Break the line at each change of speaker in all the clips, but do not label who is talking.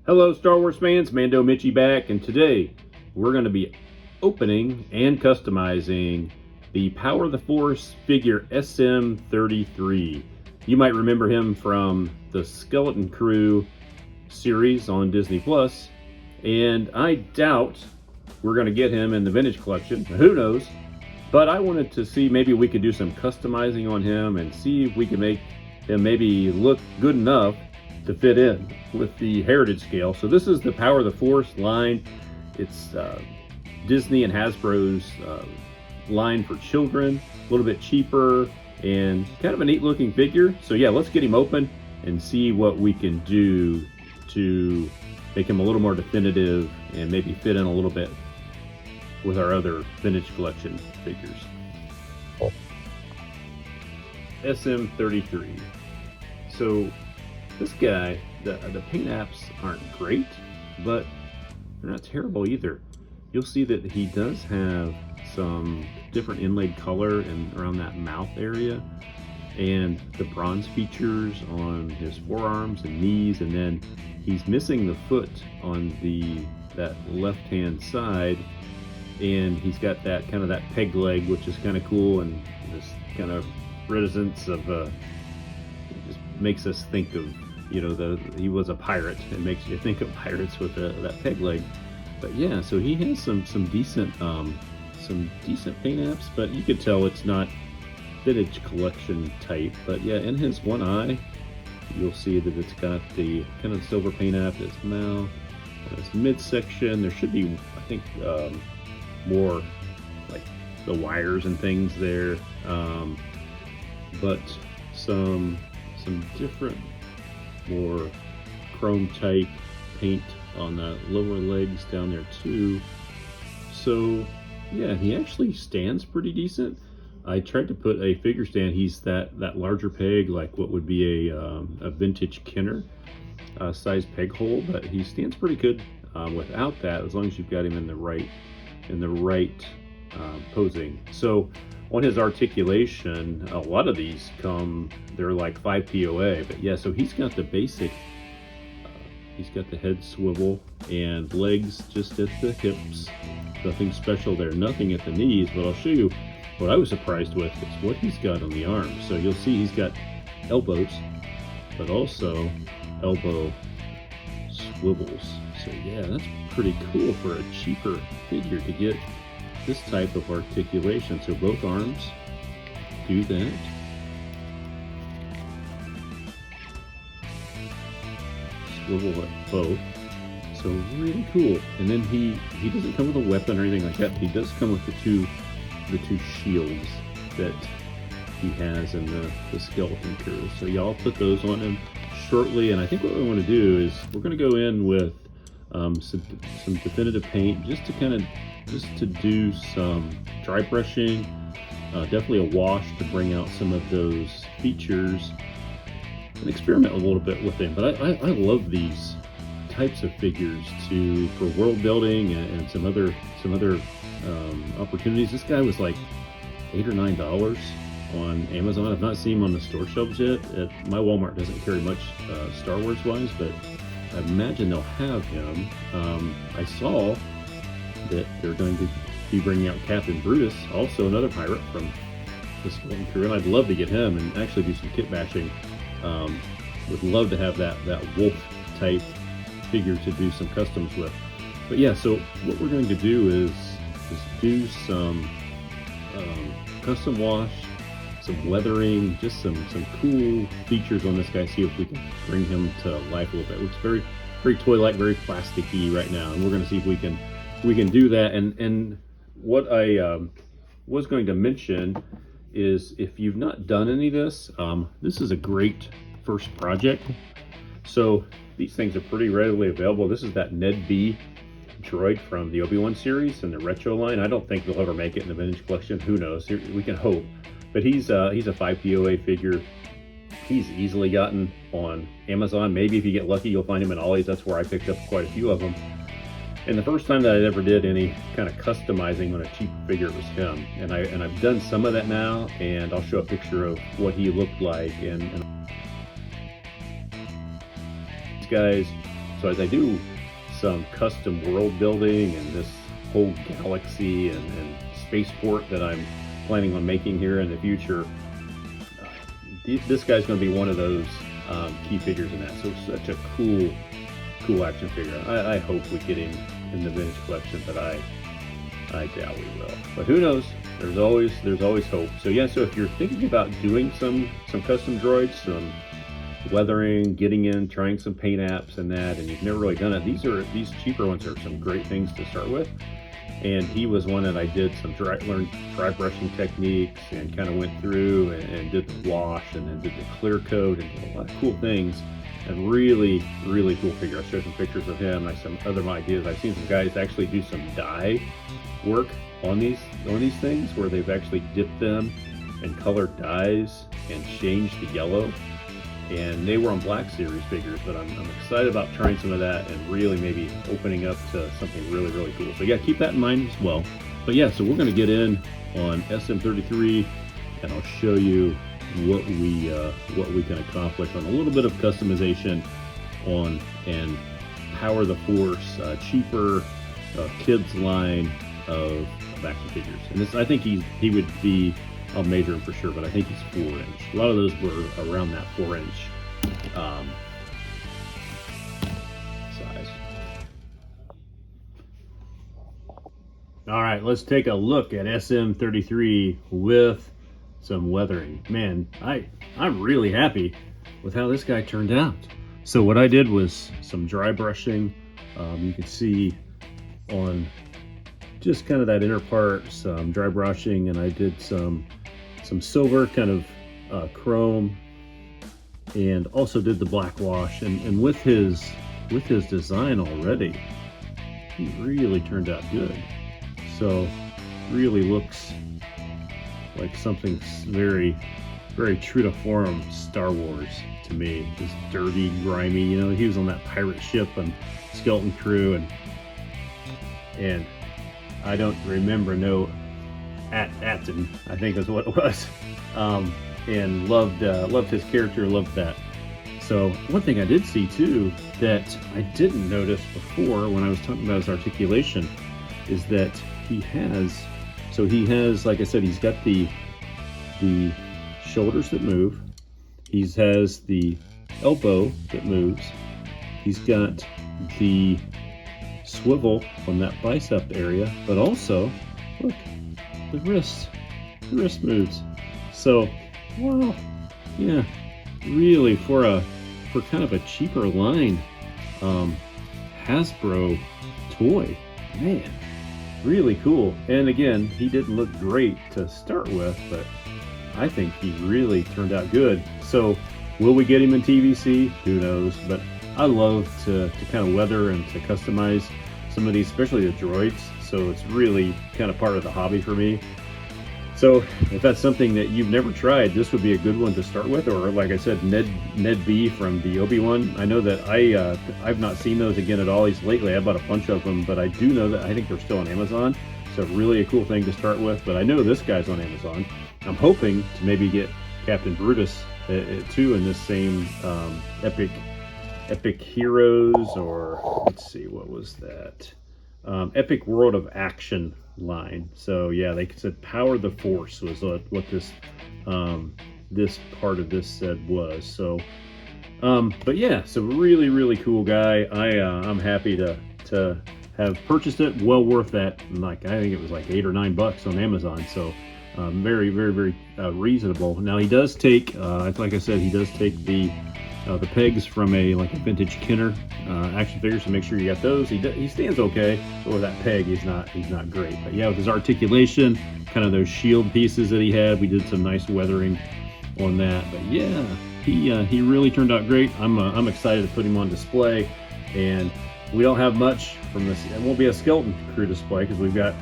Hello Star Wars fans, Mando Mitchy back, and today we're going to be opening and customizing the Power of the Force figure SM-33. You might remember him from the Skeleton Crew series on Disney Plus, and I doubt we're going to get him in the vintage collection. Who knows? But I wanted to see maybe we could do some customizing on him and see if we can make him maybe look good enough to fit in with the heritage scale. So this is the Power of the Force line. It's Disney and Hasbro's line for children, a little bit cheaper and kind of a neat looking figure. So yeah, let's get him open and see what we can do to make him a little more definitive and maybe fit in a little bit with our other vintage collection figures. SM-33. So this guy, the paint apps aren't great, but they're not terrible either. You'll see that he does have some different inlaid color and around that mouth area, and the bronze features on his forearms and knees, and then he's missing the foot on that left hand side, and he's got that kind of that peg leg, which is kind of cool, and this kind of reticence of just makes us think of, you know, he was a pirate. It makes you think of pirates with that peg leg. But yeah, so he has some decent paint apps, but you could tell it's not vintage collection type. But yeah, in his one eye, you'll see that it's got the kind of silver paint app, his mouth, his midsection. There should be, I think, more like the wires and things there, but some different, more chrome type paint on the lower legs down there too. So yeah, he actually stands pretty decent. I tried to put a figure stand. He's that larger peg, like what would be a vintage Kenner size peg hole, but he stands pretty good without that, as long as you've got him in the right posing. So on his articulation, a lot of these they're like 5 POA, but yeah, so he's got the basic, he's got the head swivel and legs just at the hips. Nothing special there, nothing at the knees, but I'll show you what I was surprised with is what he's got on the arms. So you'll see he's got elbows, but also elbow swivels. So yeah, that's pretty cool for a cheaper figure to get this type of articulation. So both arms do that. Swivel at both. So really cool. And then he doesn't come with a weapon or anything like that. He does come with the two shields that he has in the Skeleton Crew. So y'all put those on him shortly. And I think what we want to do is we're going to go in with some definitive paint just to do some dry brushing, definitely a wash to bring out some of those features and experiment a little bit with them. But I love these types of figures for world building and some other opportunities. This guy was like $8 or $9 on Amazon. I've not seen him on the store shelves yet. My Walmart doesn't carry much Star Wars wise, but I imagine they'll have him. I saw that they're going to be bringing out Captain Brutus, also another pirate from the Skeleton Crew, and I'd love to get him and actually do some kit bashing. Would love to have that wolf type figure to do some customs with. But yeah, so what we're going to do is do some custom wash, some weathering, just some cool features on this guy. See if we can bring him to life a little bit. It looks very toy-like, very plasticky right now, and we're going to see if we can do that. And what I was going to mention is, if you've not done any of this, this is a great first project. So these things are pretty readily available. This is that Ned B Droid from the Obi-Wan series and the retro line. I don't think they'll ever make it in the vintage collection. Who knows? We can hope. But he's a 5POA figure. He's easily gotten on Amazon. Maybe if you get lucky, you'll find him in Ollie's. That's where I picked up quite a few of them. And the first time that I ever did any kind of customizing on a cheap figure was him. And I've done some of that now, and I'll show a picture of what he looked like. And these guys, so as I do some custom world building and this whole galaxy and spaceport that I'm planning on making here in the future, this guy's going to be one of those key figures in that. So such a cool action figure. I hope we get him in the vintage collection, but I doubt we will. But who knows? There's always hope. So yeah, so if you're thinking about doing some custom droids, some weathering, getting in, trying some paint apps and that, and you've never really done it, these cheaper ones are some great things to start with. And he was one that I did some learned dry brushing techniques and kind of went through and did the wash and then did the clear coat and did a lot of cool things. And really cool figure. I'll show some pictures of him and some other ideas. I've seen some guys actually do some dye work on these things where they've actually dipped them in colored dyes and changed the yellow. And they were on Black Series figures, but I'm excited about trying some of that and really maybe opening up to something really cool. So yeah, keep that in mind as well. But yeah, so we're going to get in on SM-33, and I'll show you what we can accomplish on a little bit of customization on and Power the Force, cheaper kids line of action figures. And this, I think he would be, I'll measure him for sure, but I think he's 4-inch. A lot of those were around that 4-inch size. All right, let's take a look at SM-33 with some weathering. Man, I'm really happy with how this guy turned out. So what I did was some dry brushing. You can see on just kind of that inner part, some dry brushing, and I did some silver kind of chrome, and also did the black wash. And with his design already, he really turned out good. So really looks like something very true to form Star Wars to me. Just dirty, grimy. You know, he was on that pirate ship and skeleton crew, and I don't remember Atten, I think is what it was. And loved his character, loved that. So one thing I did see too that I didn't notice before when I was talking about his articulation is that he has, like I said, he's got the shoulders that move. He has the elbow that moves. He's got the swivel on that bicep area, but also, look, the wrist moves. So, wow, yeah, really for kind of a cheaper line Hasbro toy, man, really cool. And again, he didn't look great to start with, but I think he really turned out good. So will we get him in TVC? Who knows? But I love to kind of weather and to customize some of these, especially the droids. So it's really kind of part of the hobby for me. So if that's something that you've never tried, this would be a good one to start with. Or like I said, Ned B from the Obi-Wan. I know that I've not seen those again at Ollie's lately. I bought a bunch of them, but I do know that I think they're still on Amazon. So really a cool thing to start with. But I know this guy's on Amazon. I'm hoping to maybe get Captain Brutus too in this same Epic Heroes, or let's see, what was that? Epic World of Action line. So yeah, they said Power the Force was what this this part of this said was. So but yeah, so really cool guy. I'm happy to have purchased it. Well worth that. Like, I think it was like $8 or $9 on Amazon. So very reasonable. Now he does take, like I said, he does take the pegs from a vintage Kenner action figure, so make sure you got those. He stands okay, but with that peg, he's not great. But yeah, with his articulation, kind of those shield pieces that he had, we did some nice weathering on that. But yeah, he really turned out great. I'm excited to put him on display, and we don't have much from this. It won't be a skeleton crew display because we've got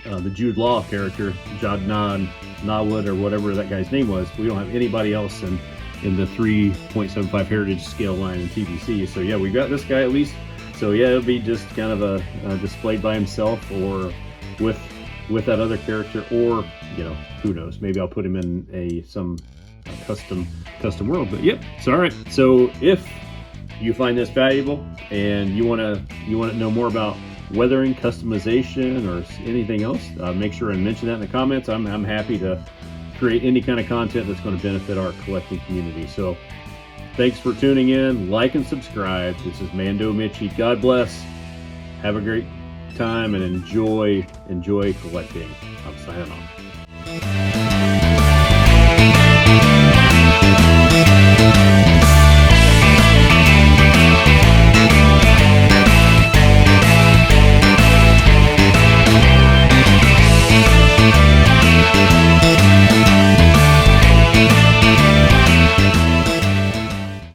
the Jude Law character, Jadnan Nawad, or whatever that guy's name was. We don't have anybody else in the 3.75 Heritage scale line in TBC. So yeah, we got this guy at least. So yeah, it'll be just kind of a displayed by himself, or with that other character, or you know, who knows? Maybe I'll put him in some custom world. But yep. So all right. So if you find this valuable and you want to know more about weathering, customization, or anything else, make sure and mention that in the comments. I'm happy to create any kind of content that's going to benefit our collecting community. So thanks for tuning in. Like and subscribe. This is Mando Mitchy. God bless. Have a great time and enjoy collecting. I'm signing off.